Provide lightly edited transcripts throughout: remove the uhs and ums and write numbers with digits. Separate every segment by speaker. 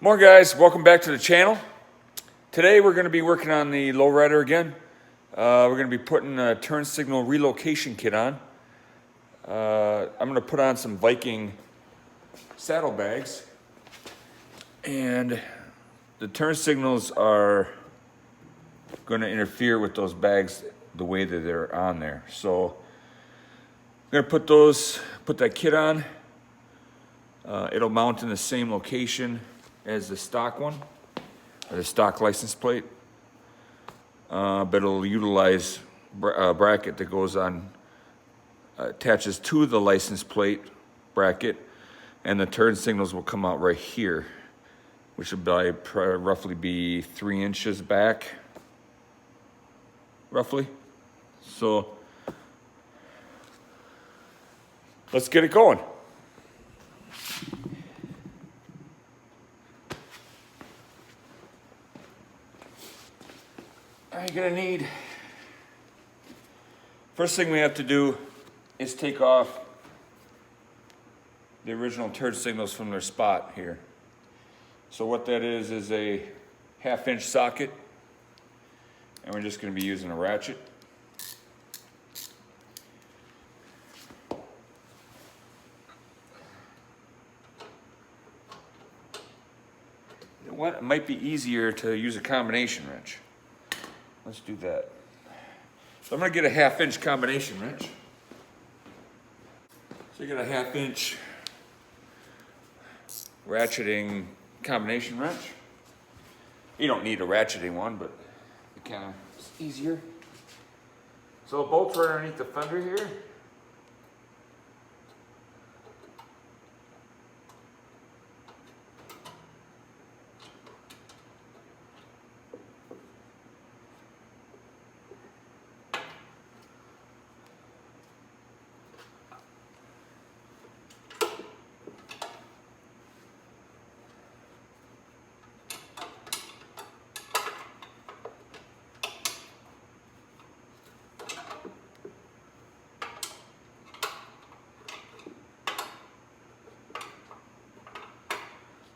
Speaker 1: Morning guys, welcome back to the channel. Today we're going to be working on the Low Rider again. We're going to be putting a turn signal relocation kit on. I'm going to put on some Viking saddlebags, and the turn signals are going to interfere with those bags the way that they're on there. So I'm going to put that kit on. It'll mount in the same location as the stock one, or the stock license plate, but it'll utilize a bracket that goes on, attaches to the license plate bracket, and the turn signals will come out right here, which will roughly be 3 inches back, roughly. So let's get it going. You're gonna need, first thing we have to do is take off the original turn signals from their spot here. So what that is a 1/2 inch socket, and we're just gonna be using a ratchet. You know what, it might be easier to use a combination wrench. Let's do that. So I'm gonna get a 1/2 inch combination wrench. So you get a 1/2 inch ratcheting combination wrench. You don't need a ratcheting one, but it kind of is easier. So the bolts are underneath the fender here.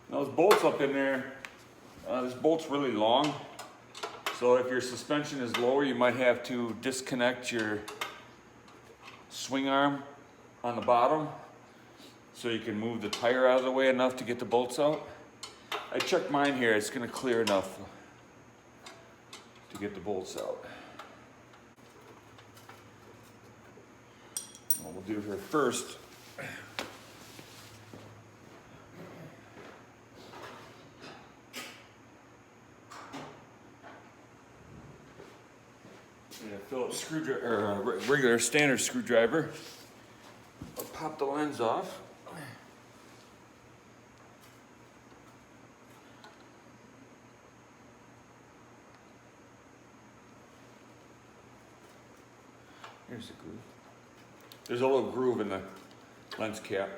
Speaker 1: Those bolts up in there, this bolt's really long, so if your suspension is lower, you might have to disconnect your swing arm on the bottom so you can move the tire out of the way enough to get the bolts out. I checked mine here, it's going to clear enough to get the bolts out. What we'll do here first, Phillips screwdriver, or regular standard screwdriver. I'll pop the lens off. Here's the groove. There's a little groove in the lens cap.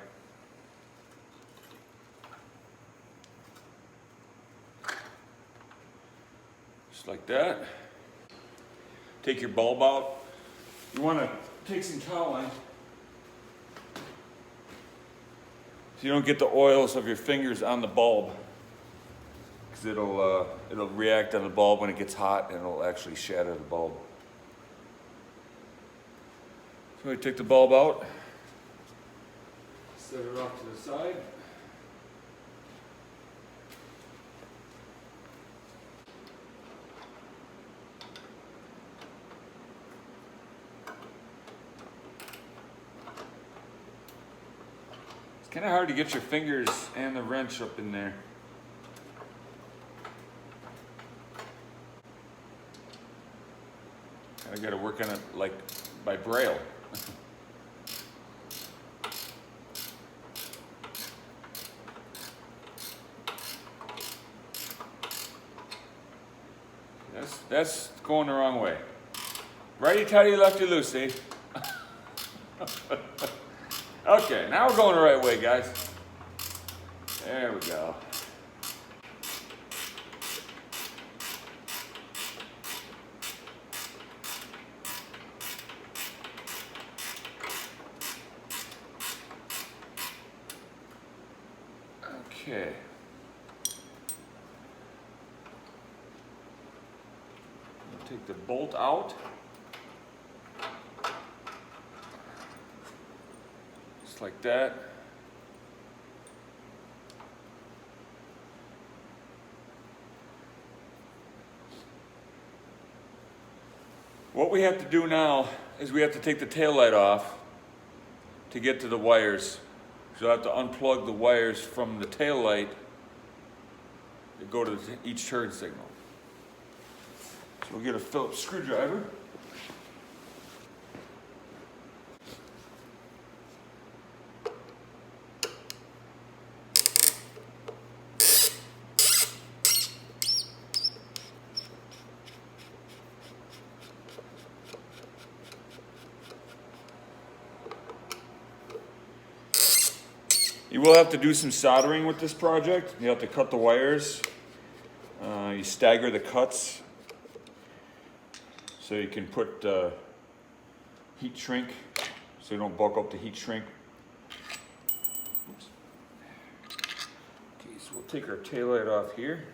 Speaker 1: Just like that. Take your bulb out. You want to take some toweling so you don't get the oils of your fingers on the bulb, because it'll react on the bulb when it gets hot, and it'll actually shatter the bulb. So we take the bulb out, set it off to the side. It's kind of hard to get your fingers and the wrench up in there. I got to work on it like by braille. That's going the wrong way. Righty tighty, lefty loosey. Okay, now we're going the right way, guys. There we go. Okay. Take the bolt out. Just like that. What we have to do now is we have to take the taillight off to get to the wires. So I have to unplug the wires from the taillight that go to each turn signal. So we'll get a Phillips screwdriver. You will have to do some soldering with this project. You have to cut the wires. You stagger the cuts so you can put heat shrink so you don't bulk up the heat shrink. Oops. Okay, so we'll take our taillight off here.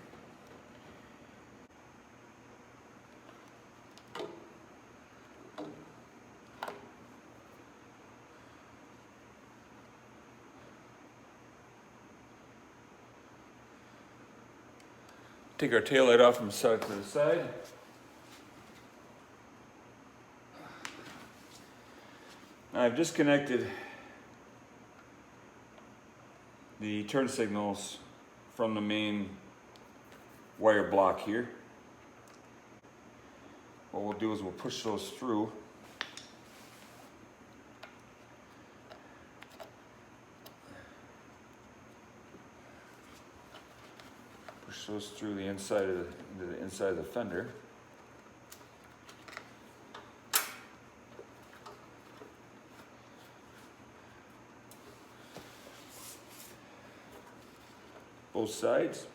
Speaker 1: Take our taillight off from side to the side. Now I've disconnected the turn signals from the main wire block here. What we'll do is we'll push those through. Push those through the inside of into the inside of the fender. Both sides.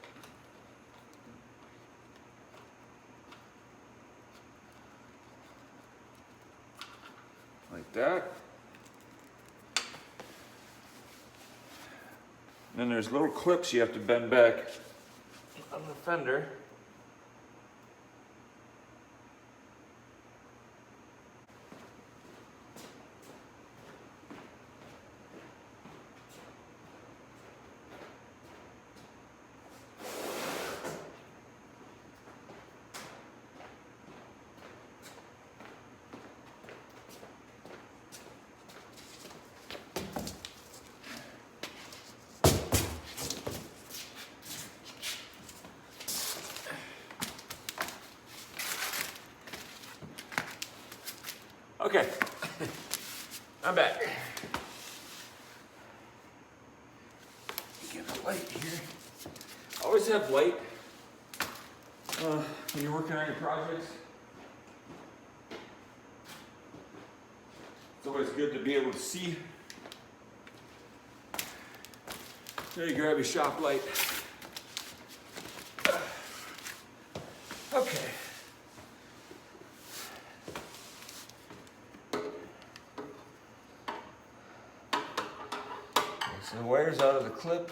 Speaker 1: Like that. And then there's little clips you have to bend back on the fender. Okay, I'm back. Get a light here. Always have light when you're working on your projects. It's always good to be able to see. So you grab your shop light. Okay. So the wire's out of the clip.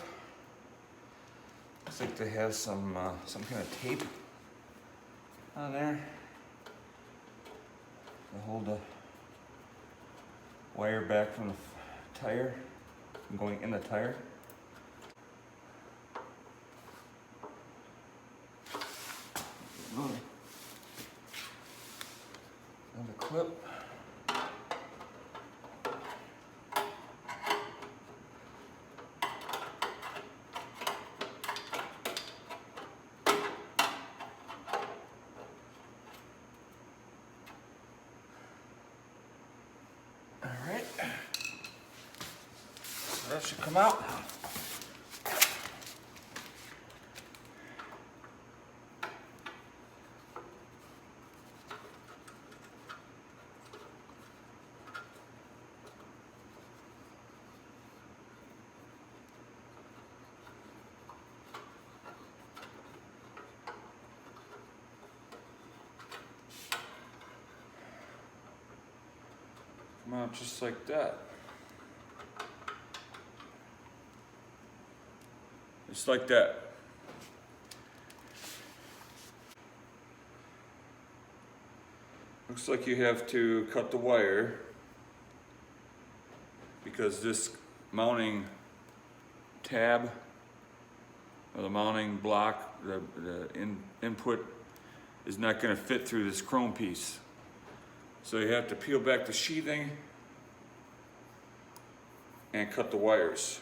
Speaker 1: Looks like they have some kind of tape on there to hold the wire back from the tire, from going in the tire. Another clip. That should come out. Come out just like that. Just like that. Looks like you have to cut the wire because this mounting tab or the mounting block, the input is not going to fit through this chrome piece. So you have to peel back the sheathing and cut the wires.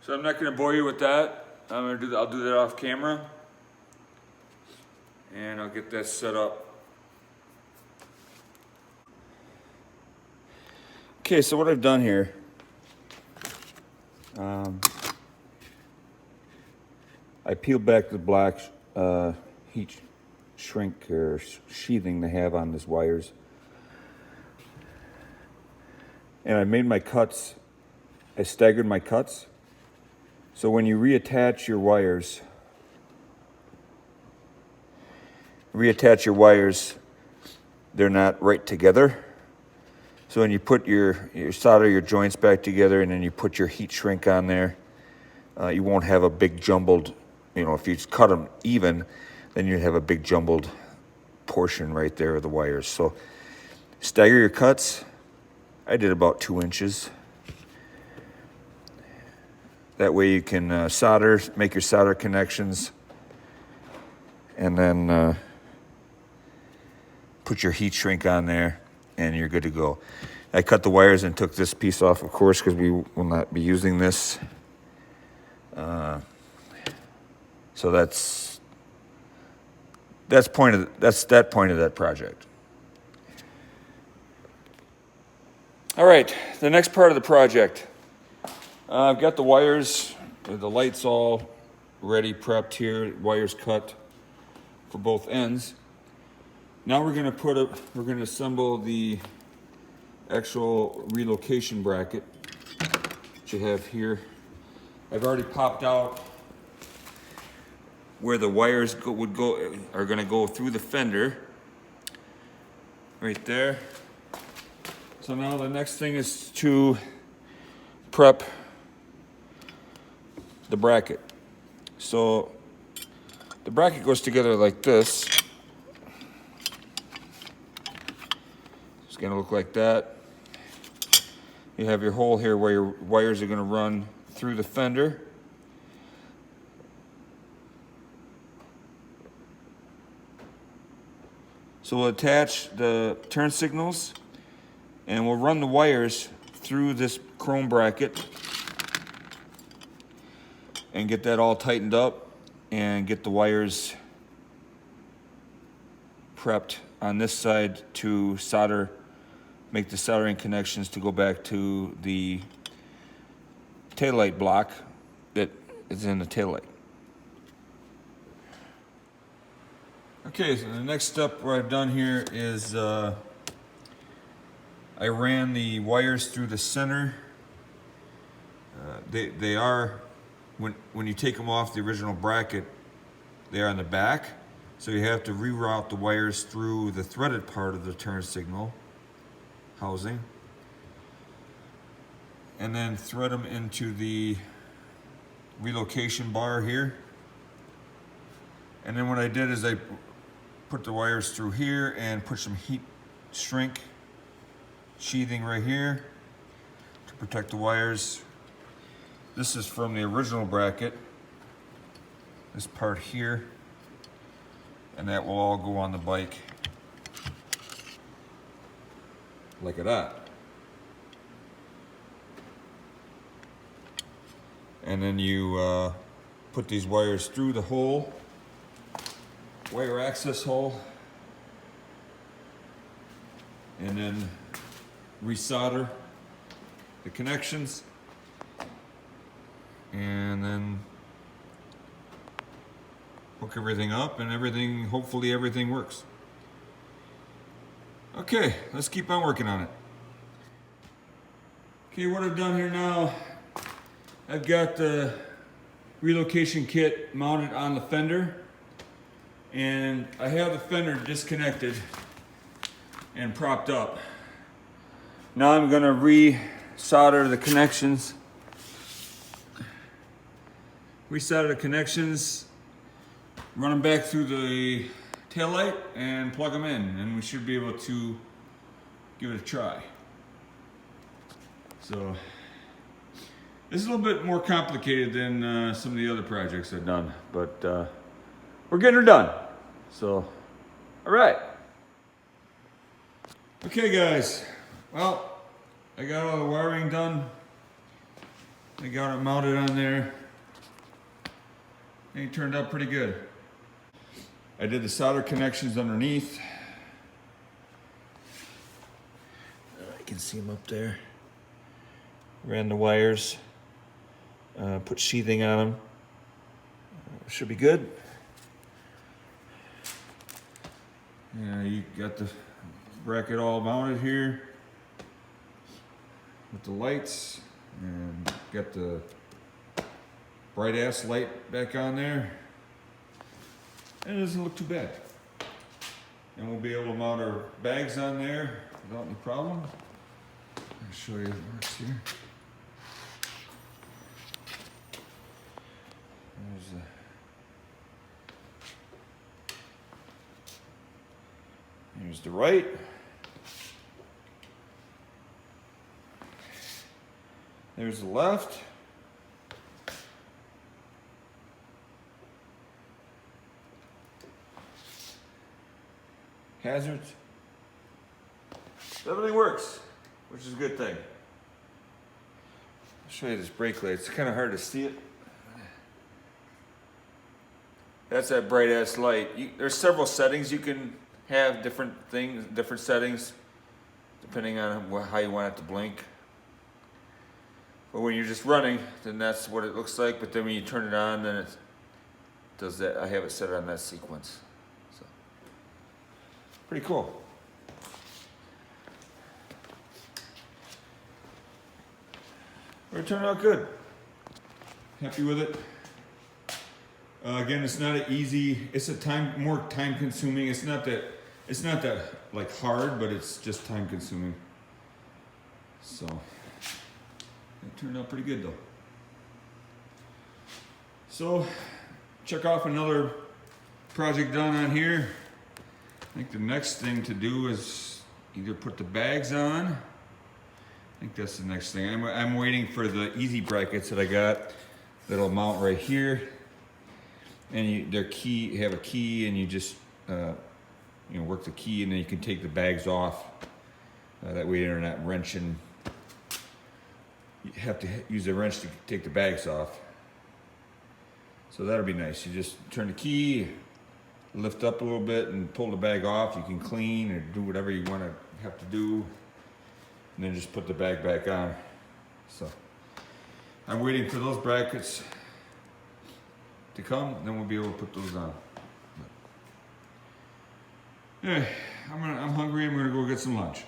Speaker 1: So I'm not going to bore you with that. I'll do that off camera, and I'll get that set up. Okay, so what I've done here, I peeled back the black heat shrink or sheathing they have on these wires, and I made my cuts. I staggered my cuts. So when you reattach your wires, they're not right together. So when you put your solder your joints back together and then you put your heat shrink on there, you won't have a big jumbled, if you cut them even, then you'd have a big jumbled portion right there of the wires. So stagger your cuts. I did about 2 inches. That way you can solder, make your solder connections, and then put your heat shrink on there, and you're good to go. I cut the wires and took this piece off, of course, because we will not be using this. So that's that point of that project. All right, the next part of the project. I've got the wires, the lights all ready, prepped here, wires cut for both ends. Now we're going to assemble the actual relocation bracket, which you have here. I've already popped out where the wires are going to go through the fender, right there. So now the next thing is to prep the bracket. So the bracket goes together like this. It's going to look like that. You have your hole here where your wires are going to run through the fender. So we'll attach the turn signals and we'll run the wires through this chrome bracket and get that all tightened up and get the wires prepped on this side to solder, make the soldering connections to go back to the taillight block that is in the taillight. Okay, so the next step what I've done here is I ran the wires through the center. They are, when you take them off the original bracket, they are on the back. So you have to reroute the wires through the threaded part of the turn signal housing. And then thread them into the relocation bar here. And then what I did is I put the wires through here and put some heat shrink sheathing right here to protect the wires. This is from the original bracket, this part here, and that will all go on the bike like that. And then you put these wires through the hole, wire access hole, and then resolder the connections, and then hook everything up, and hopefully everything works. Okay, let's keep on working on it. Okay, what I've done here now, I've got the relocation kit mounted on the fender, and I have the fender disconnected and propped up. Now I'm going to re-solder the connections resolder the connections, run them back through the taillight and plug them in, and we should be able to give it a try. So this is a little bit more complicated than some of the other projects I've done, but we're getting her done. So, all right. Okay guys, well, I got all the wiring done. I got it mounted on there. And it turned out pretty good. I did the solder connections underneath. I can see them up there. Ran the wires. Put sheathing on them. Should be good. Yeah, you got the bracket all mounted here with the lights, and got the bright ass light back on there, and it doesn't look too bad. And we'll be able to mount our bags on there without any problem. I'll show you how it works here. Here's the right. There's the left. Hazards. Everything works, which is a good thing. I'll show you this brake light. It's kind of hard to see it. That's that bright ass light. There's several settings you can have, different things, different settings, depending on how you want it to blink. But when you're just running, then that's what it looks like. But then when you turn it on, then it does that. I have it set on that sequence. So, pretty cool. It turned out good. Happy with it. Again, it's not an easy. It's more time consuming. It's not that like hard, but it's just time consuming. So it turned out pretty good though. So check off another project done on here. I think the next thing to do is either put the bags on. I think that's the next thing. I'm waiting for the easy brackets that I got that'll mount right here. And you have a key, and you just work the key, and then you can take the bags off. That way you're not wrenching. You have to use a wrench to take the bags off. So that'll be nice. You just turn the key, lift up a little bit, and pull the bag off. You can clean or do whatever you want to have to do, and then just put the bag back on. So I'm waiting for those brackets to come, then we'll be able to put those on. Yeah, I'm hungry. I'm gonna go get some lunch.